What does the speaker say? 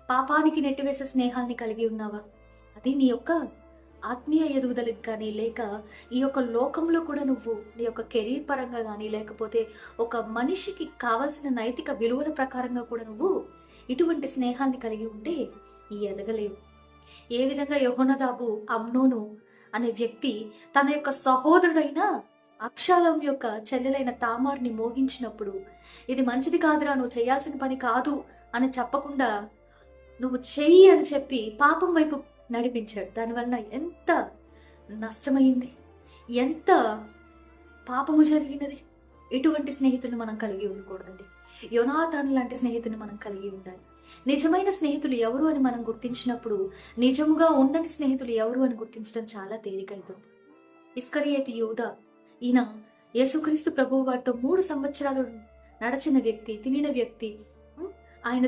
పాపానికి నెట్టివేసే స్నేహాల్ని కలిగి ఉన్నావా? అది నీ యొక్క ఆత్మీయ ఎదుగుదలకు కానీ, లేక ఈ యొక్క లోకంలో కూడా నువ్వు నీ యొక్క కెరీర్ పరంగా కానీ, లేకపోతే ఒక మనిషికి కావాల్సిన నైతిక విలువల ప్రకారంగా కూడా నువ్వు ఇటువంటి స్నేహాన్ని కలిగి ఉంటే ఎదగలేవు. ఏ విధంగా యెహోనాదాబు అమ్నోను అనే వ్యక్తి తన యొక్క సహోదరుడైన అబ్షాలోం యొక్క చెల్లెలైన తామార్ని మోహించినప్పుడు, ఇది మంచిది కాదురా, నువ్వు చేయాల్సిన పని కాదు అని చెప్పకుండా నువ్వు చెయ్యి అని చెప్పి పాపం వైపు నడిపించాడు. దానివల్ల ఎంత నష్టమైంది, ఎంత పాపము జరిగినది. ఇటువంటి స్నేహితుని మనం కలిగి ఉండకూడదండి. యోనాతాను లాంటి స్నేహితుని మనం కలిగి ఉండాలి. నిజమైన స్నేహితులు ఎవరు అని మనం గుర్తించినప్పుడు, నిజముగా ఉండని స్నేహితులు ఎవరు అని గుర్తించడం చాలా తేలికైతుంది. ఇస్కరియోతు యూదా, ఈయన యేసుక్రీస్తు ప్రభువు వారితో 3 సంవత్సరాలు నడిచిన వ్యక్తి, తినిన వ్యక్తి. ఆయన